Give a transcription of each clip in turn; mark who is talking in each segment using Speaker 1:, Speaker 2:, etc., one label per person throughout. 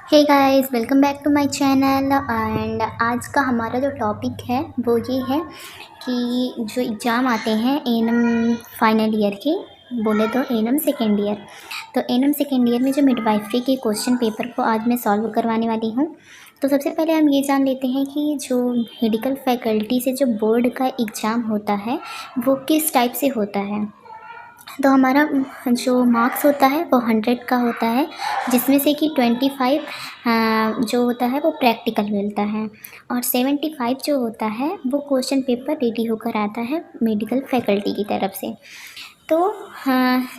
Speaker 1: Hey guys, welcome back to my channel. And आज का हमारा जो टॉपिक है वो ये है कि जो एग्ज़ाम आते हैं एनएम फाइनल ईयर के, बोले तो एनएम सेकेंड ईयर। तो एनएम सेकेंड ईयर में जो मिडवाइफरी के क्वेश्चन पेपर को आज मैं सॉल्व करवाने वाली हूँ। तो सबसे पहले हम ये जान लेते हैं कि जो मेडिकल फैकल्टी से जो बोर्ड का एग्ज़ाम होता है वो किस टाइप से होता है। तो हमारा जो मार्क्स होता है वो 100 का होता है, जिसमें से कि 25 जो होता है वो प्रैक्टिकल मिलता है और 75 जो होता है वो क्वेश्चन पेपर रेडी होकर आता है मेडिकल फैकल्टी की तरफ से। तो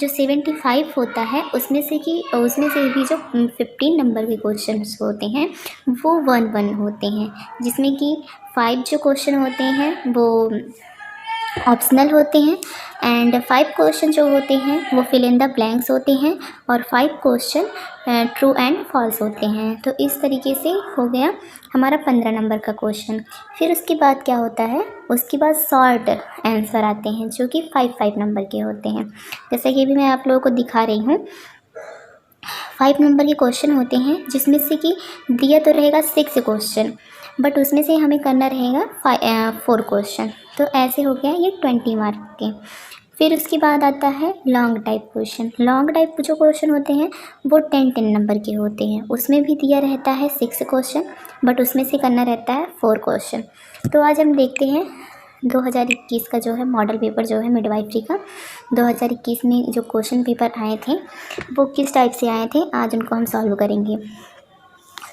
Speaker 1: जो 75 होता है उसमें से भी जो 15 नंबर के क्वेश्चन होते हैं वो 1-1 होते हैं, जिसमें कि 5 जो क्वेश्चन होते हैं वो ऑप्शनल होते हैं एंड 5 क्वेश्चन जो होते हैं वो फिल इन द ब्लैंक्स होते हैं और 5 क्वेश्चन ट्रू एंड फॉल्स होते हैं। तो इस तरीके से हो गया हमारा 15 नंबर का क्वेश्चन। फिर उसके बाद क्या होता है, उसके बाद शॉर्ट आंसर आते हैं जो कि 5 नंबर के होते हैं। जैसे कि भी मैं आप लोगों को दिखा रही हूँ, 5 नंबर के क्वेश्चन होते हैं जिसमें से कि दिया तो रहेगा 6 क्वेश्चन, बट उसमें से हमें करना रहेगा 4 क्वेश्चन। तो ऐसे हो गया ये 20 मार्क के। फिर उसके बाद आता है long type question. Long type जो क्वेश्चन होते हैं वो 10 नंबर के होते हैं, उसमें भी दिया रहता है 6 क्वेश्चन, बट उसमें से करना रहता है 4 क्वेश्चन। तो आज हम देखते हैं 2021 का जो है मॉडल पेपर जो है मिडवाइफरी का, 2021 में जो क्वेश्चन पेपर आए थे वो किस टाइप से आए थे, आज उनको हम सॉल्व करेंगे।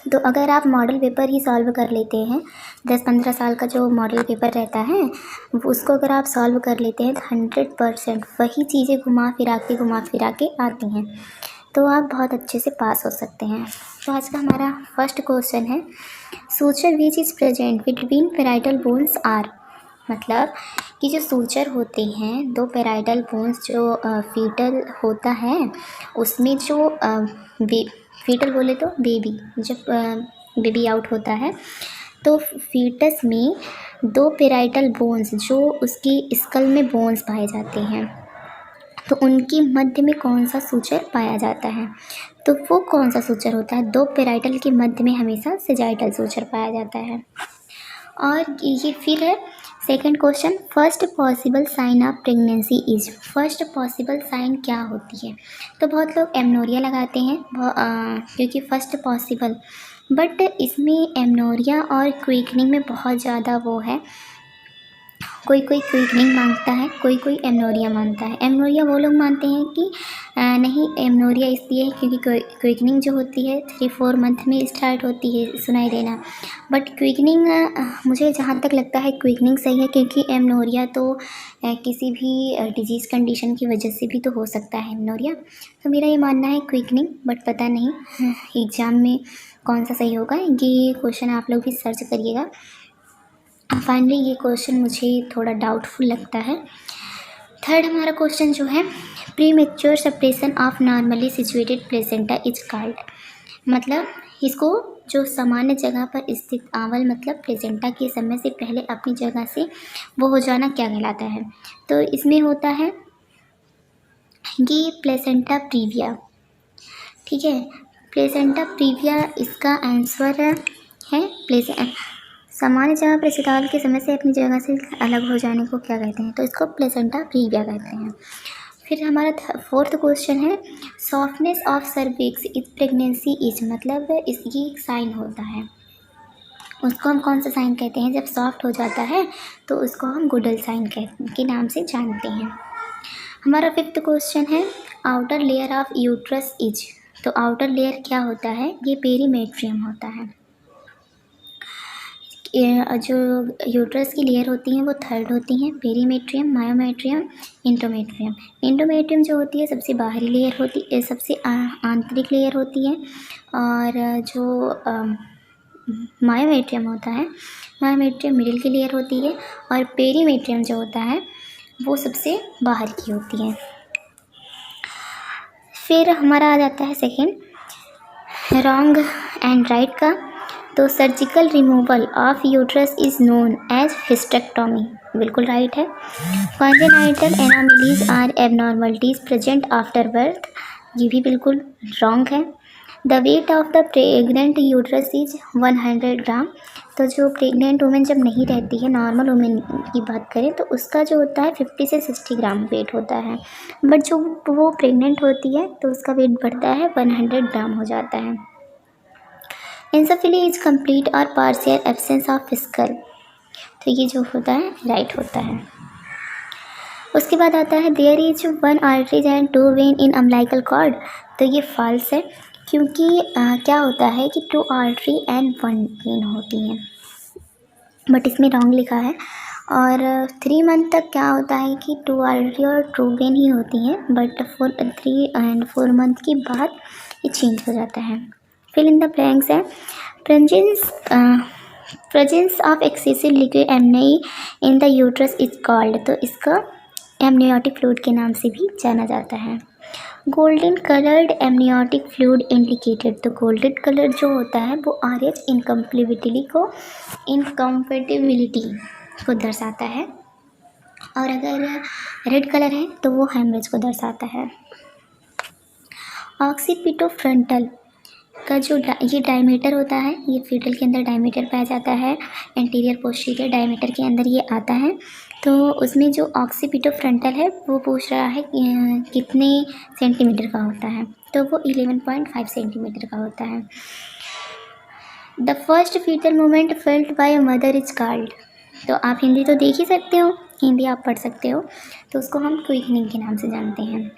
Speaker 1: तो अगर आप मॉडल पेपर ही सॉल्व कर लेते हैं, 10-15 साल का जो मॉडल पेपर रहता है वो उसको अगर आप सॉल्व कर लेते हैं तो 100% वही चीज़ें घुमा फिरा के आती हैं, तो आप बहुत अच्छे से पास हो सकते हैं। तो आज का हमारा फर्स्ट क्वेश्चन है, suture which is present between parietal bones are. मतलब कि जो सूचर होते हैं, दो पेराइटल बोन्स जो फीटल होता है उसमें जो फीटल बोले तो बेबी, जब बेबी आउट होता है तो फीटस में दो पेराइटल बोन्स जो उसकी स्कल में बोन्स पाए जाते हैं, तो उनकी मध्य में कौन सा सूचर पाया जाता है। तो वो कौन सा सूचर होता है, दो पेराइटल के मध्य में हमेशा सेजाइटल सूचर पाया जाता है। और ये फिर है second question, first possible sign of pregnancy is. First possible sign क्या होती है। तो बहुत लोग एमनोरिया लगाते हैं क्योंकि फर्स्ट पॉसिबल, बट इसमें एमनोरिया और क्विकनिंग में बहुत ज़्यादा वो है, कोई कोई क्विकनिंग मांगता है, कोई कोई एमनोरिया मांगता है। एमनोरिया वो लोग मानते हैं कि नहीं, एमनोरिया इसलिए है क्योंकि क्विकनिंग जो होती है 3-4 मंथ में स्टार्ट होती है सुनाई देना, बट क्विकनिंग मुझे जहाँ तक लगता है क्विकनिंग सही है, क्योंकि एमनोरिया तो किसी भी डिजीज़ कंडीशन की वजह से भी तो हो सकता है एमनोरिया। तो मेरा ये मानना है क्विकनिंग, बट पता नहीं एग्ज़ाम में कौन सा सही होगा, ये क्वेश्चन आप लोग भी सर्च करिएगा। फाइनली ये क्वेश्चन मुझे थोड़ा डाउटफुल लगता है। थर्ड हमारा क्वेश्चन जो है, pre mature separation of normally situated placenta is called. मतलब इसको जो सामान्य जगह पर स्थित आवल मतलब प्लेसेंटा के समय से पहले अपनी जगह से वो हो जाना क्या कहलाता है। तो इसमें होता है कि प्लेसेंटा प्रीविया, ठीक है, प्लेसेंटा प्रीविया इसका आंसर है। सामान्य जगह पर शिताल के समय से अपनी जगह से अलग हो जाने को क्या कहते हैं, तो इसको प्लेसेंटा प्रीविया कहते हैं। फिर हमारा फोर्थ क्वेश्चन है, softness of cervix is pregnancy is. मतलब इसकी एक साइन होता है, उसको हम कौन सा साइन कहते हैं, जब सॉफ्ट हो जाता है तो उसको हम गुडल साइन के नाम से जानते हैं। हमारा फिफ्थ क्वेश्चन है, outer layer of uterus is. तो आउटर लेयर क्या होता है, ये पेरीमेट्रियम होता है। जो यूट्रस की लेयर होती हैं वो थर्ड होती हैं, पेरीमेट्रियम, मायोमेट्रियम, इंडोमेट्रियम। इंडोमेट्रियम जो होती है सबसे बाहरी लेयर होती है, सबसे आंतरिक लेयर होती है, और जो मायोमेट्रियम होता है, मायोमेट्रियम मिडिल की लेयर होती है, और पेरीमेट्रियम जो होता है वो सबसे बाहर की होती है। फिर हमारा आ जाता है सेकेंड रॉन्ग एंड राइट का। तो surgical removal of uterus is known as hysterectomy, बिल्कुल राइट है। Congenital anomalies are abnormalities present after birth, ये भी बिल्कुल रॉन्ग है। The weight of the pregnant uterus is 100 gram. तो जो प्रेग्नेंट वुमेन जब नहीं रहती है, नॉर्मल वुमेन की बात करें तो उसका जो होता है 50 से 60 ग्राम वेट होता है, बट जो वो प्रेग्नेंट होती है तो उसका वेट बढ़ता है 100 ग्राम हो जाता है। एंसोफिली इज कंप्लीट और पार्शियल एब्सेंस ऑफ फिस्कल। तो ये जो होता है राइट होता है। उसके बाद आता है there is 1 arteries and 2 vein in umbilical cord. तो ये फॉल्स है, क्योंकि क्या होता है कि 2 आर्टरी एंड 1 वेन होती हैं, बट इसमें रॉन्ग लिखा है। और 3 मंथ तक क्या होता है कि 2 आर्टरी और 2 वेन ही होती हैं, बट 3 एंड 4 मंथ के बाद ये चेंज हो जाता है। फिल इन द ब्लैंक्स है प्रेजेंस ऑफ एक्सेसिव लिक्विड एमनी in the uterus is called. तो इसका एमनियोटिक फ्लूइड के नाम से भी जाना जाता है। Golden coloured amniotic fluid indicated. तो गोल्डन कलर जो होता है वो RH इनकम्पेटिबिलिटी को दर्शाता है, और अगर रेड कलर है तो वो हेमरेज को दर्शाता है। ऑक्सीपिटोफ्रंटल का जो ये डायमीटर होता है, ये फीटल के अंदर डायमीटर पाया जाता है, एंटीरियर पोस्टीरियर डायमीटर के अंदर ये आता है। तो उसमें जो ऑक्सीपिटोफ्रंटल है वो पूछ रहा है कितने सेंटीमीटर का होता है, तो वो 11.5 सेंटीमीटर का होता है। The first fetal movement felt by a mother is called. तो आप हिंदी तो देख ही सकते हो, हिंदी आप पढ़ सकते हो, तो उसको हम क्विकनिंग के नाम से जानते हैं।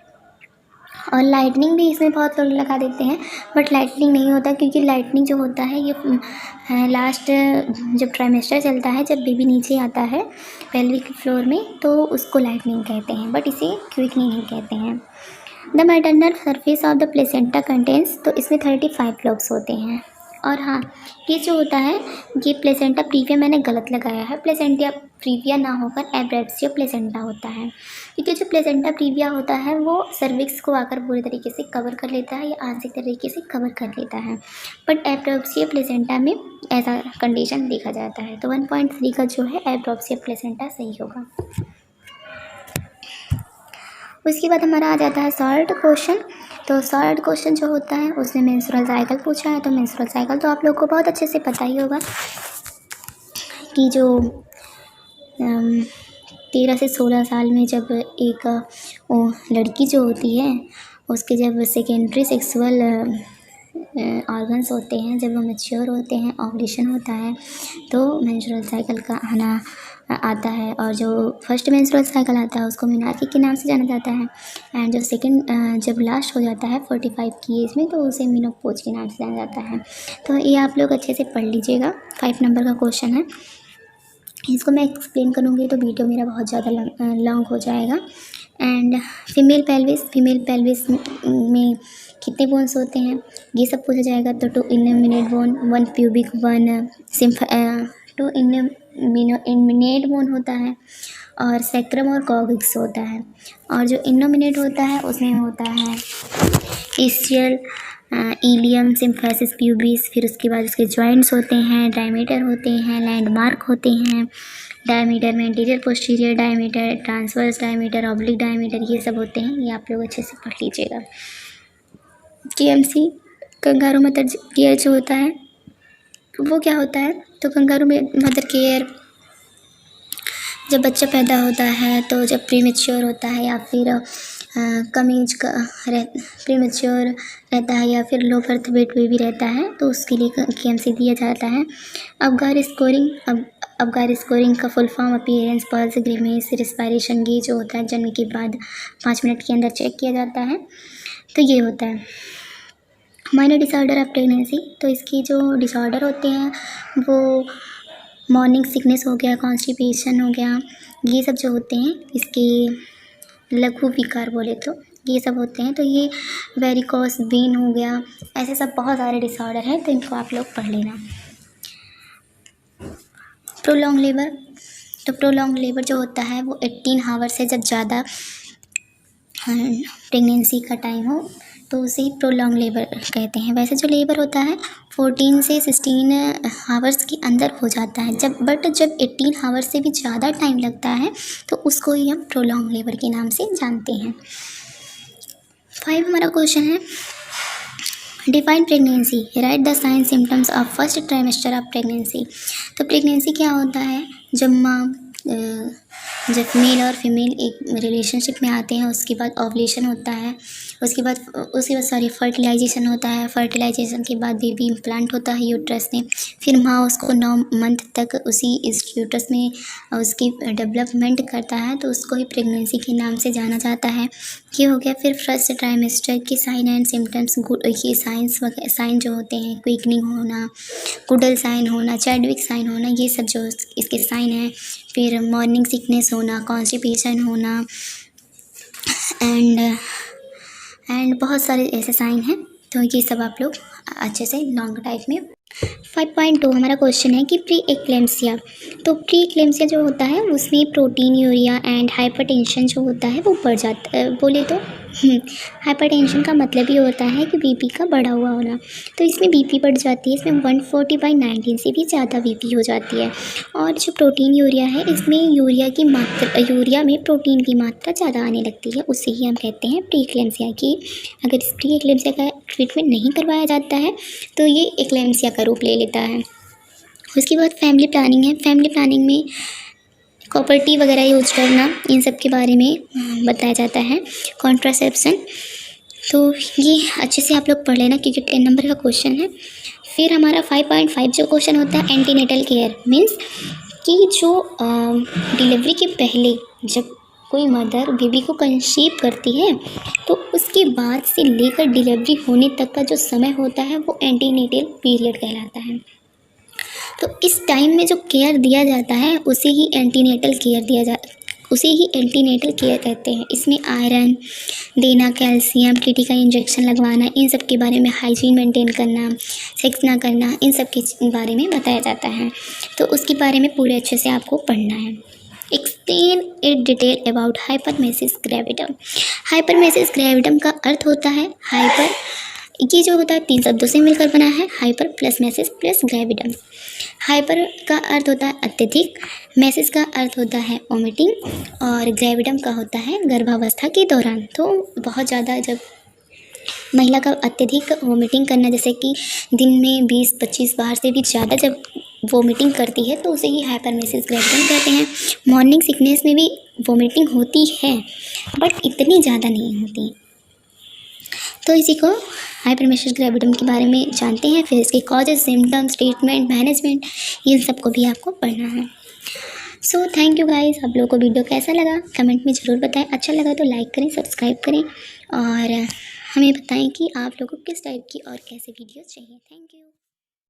Speaker 1: और लाइटनिंग भी इसमें बहुत लोग लगा देते हैं, बट लाइटनिंग नहीं होता, क्योंकि लाइटनिंग जो होता है ये लास्ट जब ट्राइमेस्टर चलता है, जब बेबी नीचे आता है पेल्विक फ्लोर में, तो उसको लाइटनिंग कहते हैं, बट इसे क्विकनिंग नहीं कहते हैं। The maternal surface of the placenta contains. तो इसमें 35 लॉब्स होते हैं। और हाँ, ये जो होता है ये प्लेसेंटा प्रीविया मैंने गलत लगाया है, प्लेसेंटा प्रीविया ना होकर एब्रेप्सियो प्लेसेंटा होता है, क्योंकि जो प्लेसेंटा प्रीविया होता है वो सर्विक्स को आकर पूरी तरीके से कवर कर लेता है या आंशिक तरीके से कवर कर लेता है, बट एब्रेप्सियो प्लेसेंटा में ऐसा कंडीशन देखा जाता है। तो 1.3 का जो है एब्रेप्सियो प्लेसेंटा सही होगा। उसके बाद हमारा आ जाता है सॉल्ट क्वेश्चन। तो सॉल्ट क्वेश्चन जो होता है उसमें मेंस्ट्रुअल साइकिल पूछा है। तो मेंस्ट्रुअल साइकिल तो आप लोग को बहुत अच्छे से पता ही होगा कि जो 13 से 16 साल में जब एक लड़की जो होती है उसके जब सेकेंडरी सेक्सुअल ऑर्गन्स होते हैं, जब वो मैच्योर होते हैं, ओवुलेशन होता है, तो मेंस्ट्रुअल साइकिल का आना आता है। और जो फर्स्ट मेंस्ट्रुअल साइकिल आता है उसको मेनार्की के नाम से जाना जाता है, एंड जो सेकंड जब लास्ट हो जाता है 45 की एज में, तो उसे मेनोपॉज के नाम से जाना जाता है। तो ये आप लोग अच्छे से पढ़ लीजिएगा, 5 नंबर का क्वेश्चन है। इसको मैं एक्सप्लेन करूँगी तो वीडियो मेरा बहुत ज़्यादा लॉन्ग हो जाएगा। एंड फीमेल पेल्विस में कितने बोन्स होते हैं ये सब पूछा जाएगा। तो 2 इनमिनेट बोन, 1 प्यूबिक, 2 इनमिनेट बोन होता है, और सैक्रम और कॉक्सिक्स होता है। और जो इनोमिनेट होता है उसमें होता है इस्चियल, इलियम, सिम्फेसिस प्यूबिस, फिर उसके बाद उसके जॉइंट्स होते हैं, डायमीटर होते हैं, लैंडमार्क होते हैं। डायमीटर में anterior posterior diameter, transverse diameter, oblique diameter, ये सब होते हैं। ये आप लोग अच्छे से पढ़ लीजिएगा। KMC कंगारू मदर केयर जो होता है वो क्या होता है, तो कंगारू मदर केयर जब बच्चा पैदा होता है, तो जब प्रीमेच्योर होता है या फिर कम एज का प्रीमेच्योर रहता है या फिर लो बर्थ वेट बेबी रहता है, तो उसके लिए KMC दिया जाता है। अबगार स्कोरिंग का full form appearance, pulse, grimace, respiration, ये जो होता है जन्म के बाद 5 मिनट के अंदर चेक किया जाता है। तो ये होता है माइनर डिसऑर्डर ऑफ प्रेगनेंसी। तो इसकी जो डिसऑर्डर होते हैं वो मॉर्निंग सिकनेस हो गया, कॉन्स्टिपेशन हो गया, ये सब जो होते हैं इसके लघु विकार बोले तो ये सब होते हैं। तो ये वेरिकोस वेन हो गया, ऐसे सब बहुत सारे डिसऑर्डर हैं, तो इनको आप लोग पढ़ लेना। प्रोलॉन्ग लेबर, तो प्रोलॉन्ग लेबर जो होता है वो 18 आवर से जब ज़्यादा प्रेगनेंसी का टाइम हो तो उसे प्रोलॉन्ग लेबर कहते हैं। वैसे जो लेबर होता है 14 से 16 आवर्स के अंदर हो जाता है, जब 18 आवर्स से भी ज़्यादा टाइम लगता है तो उसको ही हम प्रोलॉन्ग लेबर के नाम से जानते हैं। 5 हमारा क्वेश्चन है define pregnancy, write the sign symptoms of first trimester of pregnancy. तो प्रेगनेंसी क्या होता है, जब जब मेल और फीमेल एक रिलेशनशिप में आते हैं, उसके बाद ओवुलेशन होता है, उसके बाद फर्टिलाइजेशन होता है, फर्टिलाइजेशन के बाद बेबी इम्प्लांट होता है यूट्रस में, फिर माँ उसको 9 मंथ तक उसी इस यूट्रस में उसकी डेवलपमेंट करता है, तो उसको ही प्रेगनेंसी के नाम से जाना जाता है। ये हो गया। फिर फर्स्ट ट्राइमेस्टर के साइन एंड सिम्टम्स, ये साइन जो होते हैं, क्विकनिंग होना, कुडल साइन होना, चैडविक साइन होना, ये सब जो इसके साइन हैं। फिर मॉर्निंग सिकनेस होना, कॉन्स्टिपेशन होना एंड बहुत सारे ऐसे साइन हैं। तो ये सब आप लोग अच्छे से लॉन्ग टाइप में 5.2 हमारा क्वेश्चन है कि प्री एक्लेम्सिया। तो प्री एक्लेम्सिया जो होता है उसमें प्रोटीन यूरिया एंड हाइपरटेंशन जो होता है वो बढ़ जाता है। बोले तो हाइपरटेंशन का मतलब ये होता है कि बीपी का बढ़ा हुआ होना, तो इसमें बीपी बढ़ जाती है, इसमें 140/19 से भी ज़्यादा बीपी हो जाती है। और जो प्रोटीन यूरिया है, इसमें यूरिया में प्रोटीन की मात्रा ज़्यादा आने लगती है, उसे ही हम कहते हैं प्री एक्लेम्सिया की। अगर इस प्री एक्लेम्सिया का ट्रीटमेंट नहीं करवाया जाता है तो ये एक्लेम्सिया का रूप ले लेता है। उसके बाद फैमिली प्लानिंग है। फैमिली प्लानिंग में कॉपर्टी वगैरह यूज करना, इन सब के बारे में बताया जाता है। कॉन्ट्रासेप्शन, तो ये अच्छे से आप लोग पढ़ लेना क्योंकि 10 नंबर का क्वेश्चन है। फिर हमारा 5.5 जो क्वेश्चन होता है एंटीनेटल केयर, मीन्स कि जो डिलीवरी के पहले जब कोई मदर बेबी को कंसीव करती है तो उसके बाद से लेकर डिलीवरी होने तक का जो समय होता है वो एंटीनेटल पीरियड कहलाता है। तो इस टाइम में जो केयर दिया जाता है उसे ही एंटीनेटल केयर कहते हैं। इसमें आयरन देना, कैल्शियम, टीटी का इंजेक्शन लगवाना, इन सब के बारे में, हाइजीन मेंटेन करना, सेक्स ना करना, इन सब के बारे में बताया जाता है। तो उसके बारे में पूरे अच्छे से आपको पढ़ना है। Explain it detail about hyperemesis gravidarum. Hyperemesis gravidarum का अर्थ होता है हाइपर, ये जो होता है 3 शब्दों से मिलकर बना है, हाइपर प्लस मेसिस प्लस ग्रेविडम। हाइपर का अर्थ होता है अत्यधिक, मेसिस का अर्थ होता है वोमिटिंग और ग्रेविडम का होता है गर्भावस्था के दौरान। तो बहुत ज़्यादा जब महिला का अत्यधिक वोमिटिंग करना, जैसे कि दिन में 20-25 बार से भी ज़्यादा जब वोमिटिंग करती है तो उसे ही हाइपरमेसिस ग्रेविडम कहते हैं। मॉर्निंग सिकनेस में भी वोमिटिंग होती है बट इतनी ज़्यादा नहीं होती। तो इसी को हाइपरमेसिस ग्रेविडम के बारे में जानते हैं। फिर इसके कॉजेज, सिम्टम्स, ट्रीटमेंट, मैनेजमेंट, इन सब को भी आपको पढ़ना है। So thank you guys. आप लोगों को वीडियो कैसा लगा कमेंट में ज़रूर बताएं। अच्छा लगा तो लाइक करें, सब्सक्राइब करें और हमें बताएं कि आप लोगों को किस टाइप की और कैसे वीडियोस चाहिए। Thank you.